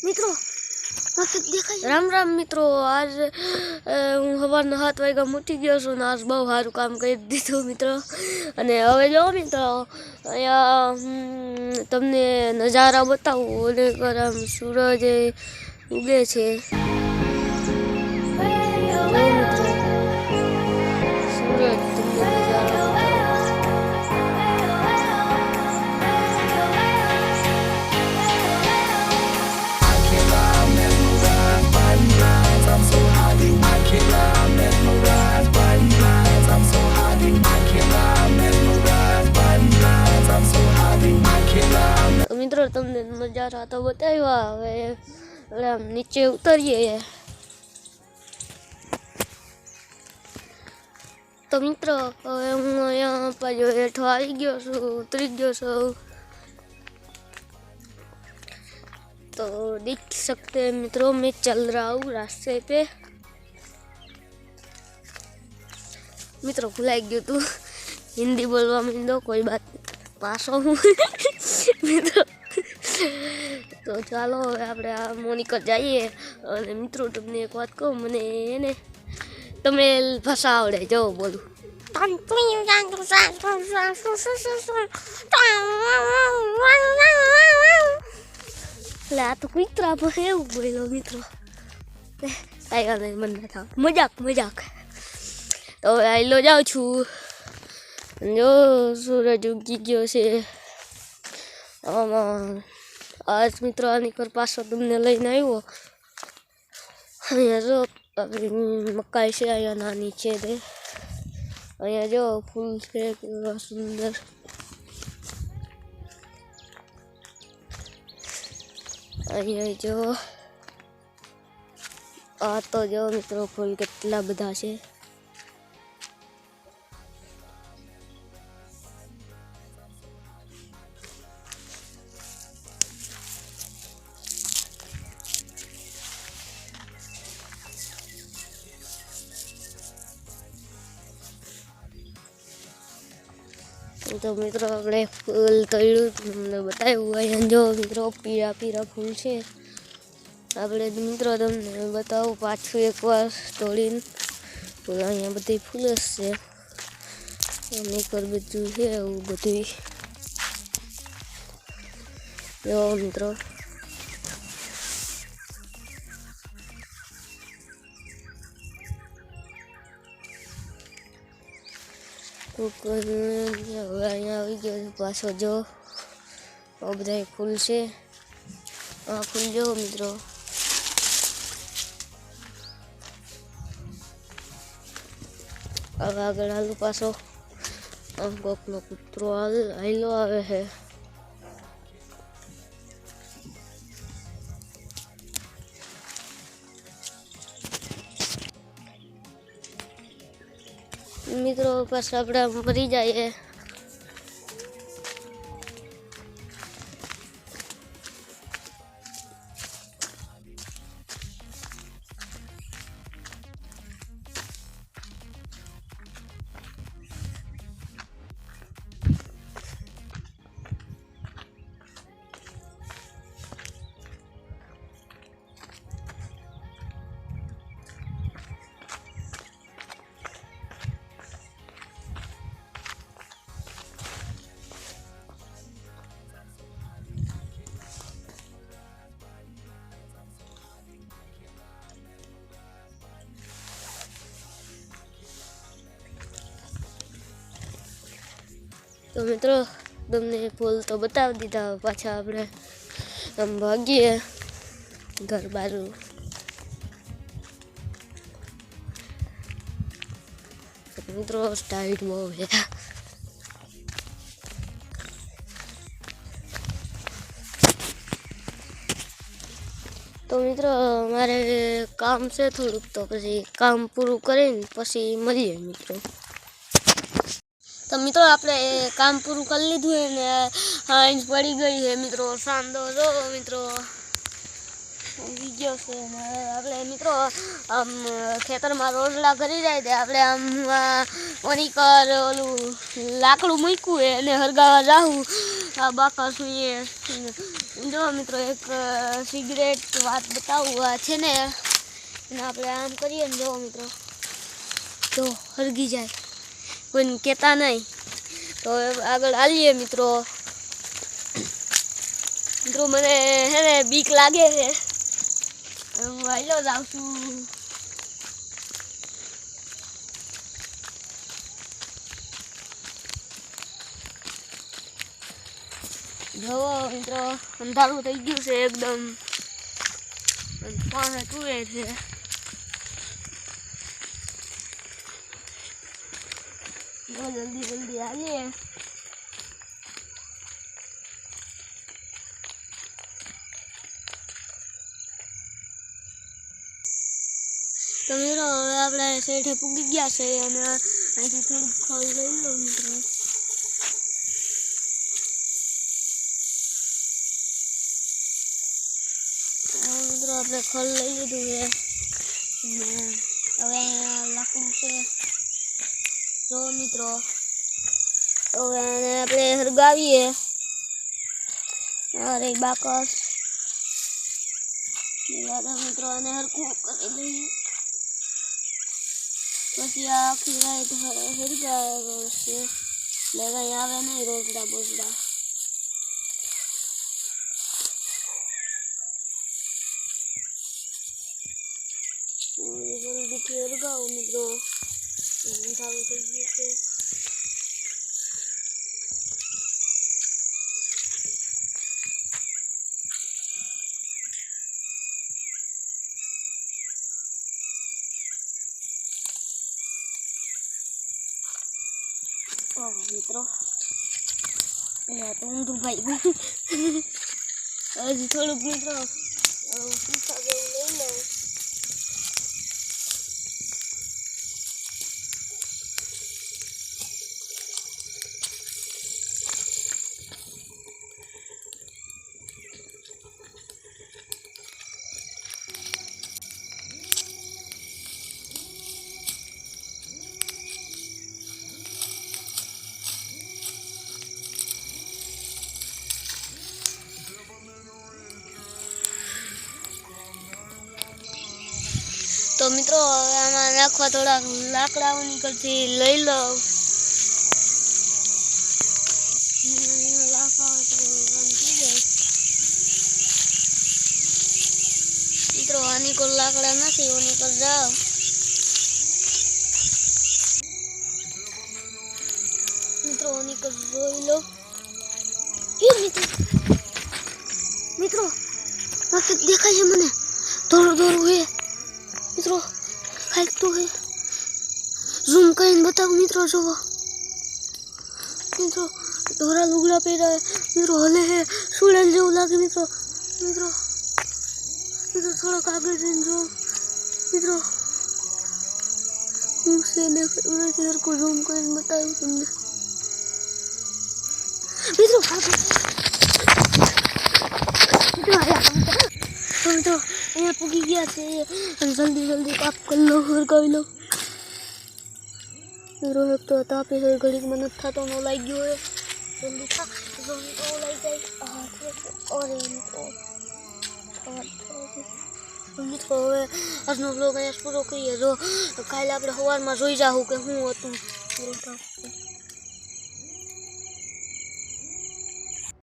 મિત્રો राम राम मित्रों। आज हूँ सवारना 7 वाग्या उठी गयो छुं ने आज बहु सारूं काम करी दीधुं मित्रों। अने हवे जो मित्रों अहींया तमने नजारा बतावुं અને આમ सूरज उगे छे। जो मित्रों सूरज तमने नजारा मित्रों तमने नजारा तो बताव्या। हवे आम नीचे उतरीए तो मित्रों हवे हूँ अहींया पाछो हेठो आई गयो छुं, उतरी गयो छुं। तो देख सकते हैं मित्रों मैं चल रहा हूँ रास्ते पे। मित्रों भुलाई गयो तू हिंदी बोलवा मींदो, कोई बात पासो हूँ मित्रों। तो चालो हवे आपणे आ मोनिकर जाइए। अने मित्रों तमने एक बात कहूं, मने एने तमिल भाषा आवड़े जो बोलूं। એટલે આ તો કુતરા પર એવું બોલ્યો મિત્રો। કાંઈ વાત નહીં, મને ના થાવ, મજાક। તો હવે આયલો જાઉં છું। જો સૂરજ ઉગી ગયો છે આમાં। આજ મિત્રો આની પર પાછો તમને લઈને આવ્યો। અહીંયા જો મકાઈ છે, અહીંયા નાની છે તે। અહીંયા જો ફૂલ છે કેવા સુંદર। અહીંયા જો આ તો જો મિત્રો ફૂલ કેટલા બધા છે। तो मित्रों अपने फूल तोड़ू तमने बताव्युं। अहींया जो मित्रों पीळा पीळा फूल छे। आपणे मित्रों तमने बतावुं पाछुं एकवार तोड़ीने। तो अहींया बधी फूल ज छे અને પર બધું છે એવું બધું જો મિત્રો। હવે અહીંયા આવી ગયો છે પાછો। જો આ બધા ફૂલ છે, આ ફૂલ જો મિત્રો। હવે આગળ હાલું પાછો। આમ કોકનો કૂતરો હાલ્યો આવે છે। मित्रों पास अपने मरी जाए। तो मित्रों तमने फूल तो बता दीधा। पाछा आपणे आम भागीए घर बाजू। मित्रों स्टाइल बहू है। तो मित्रों मारे काम से थोड़ुंक, तो पछी काम पूरुं करीने पछी मळीए मित्रों। तो मित्रों आपणे काम पूरुं कर लीधुं है ने हांज पड़ी गई है मित्रों। सांदो जो मित्रों ઊંઘી ગયો છે ને આપણે મિત્રો આમ ખેતરમાં રોટલા કરી જાય તે આપણે આમ ઓની કર ઓલું લાકડું મૂક્યું હોય અને હરગાવા જાવું આ બાકા સુઈએ જો મિત્રો એક સિગરેટ વાત બતાવું આ છે ને એને આપણે આમ કરીએ ને જો મિત્રો તો હરગી જાય કોઈને કહેતા નહીં તો આગળ હાલીએ મિત્રો મને હે ને બીક લાગે છે હું હાલો જાઉં છું જોવો મિત્રો અંધારું થઈ ગયું છે એકદમ પાસે ટુએ છે જલ્દી જલ્દી હાલીએ તો મિત્રો હવે આપણે શેઠે પૂગી ગયા છે અને અહીંથી થોડુંક ખોલ લઈ લો મિત્રો મિત્રો આપણે ખોલ લઈ લીધું છે અને હવે અહીંયા લાકડું છે જો મિત્રો હવે આને આપણે હરગાવીએ અરે બાકસ મિત્રો આને હરખું કરી લઈએ પછી આખી રાત હરગાવે છે એટલે કંઈ આવે નહીં રોજડા બોજડા જલ્દીથી હરગાવું મિત્રો અંધારું થઈ ગયું છે મિત્રો એટલે તો ઊંધું ભાઈ હજી થોડુંક મિત્રો પીસા જેવું લઈ લઉં તો મિત્રો હવે આમાં નાખવા થોડાક લાકડાઓ નીકળથી લઈ લો મિત્રો આની કોઈ લાકડા નથી ઓની પર જાઓ મિત્રો ઓની પર જોઈ લો મિત્રો દેખાય છે મને દોડું દોડું હે મિત્રો કાંઈક તો હે ઝૂમ કરીને બતાવું મિત્રો જોવો મિત્રો ધોરા લુગડા પહેર્યા મિત્રો હલે હે સુડેલ જેવું લાગે મિત્રો મિત્રો મિત્રો થોડોક આગળ જઈને જો મિત્રો હું છે દેખાય હરખું ઝૂમ કરીને બતાવ્યું તમને મિત્રો મિત્રો અહીંયા પૂગી ગયા છે અને જલ્દી જલ્દી કાપ કરી લો હરગાવી લો મિત્રો એક તો તાપે છે ઘડીકમાં નથી થતો ન લાગી ગયો હોય જલ્દી થા તો લાગી જાય અરે મિત્રો હવે આજનો બ્લોગ અહીંયા પૂરો કરીએ જો કાલે આપણે સવારમાં જોઈ જાઉં કે શું હતું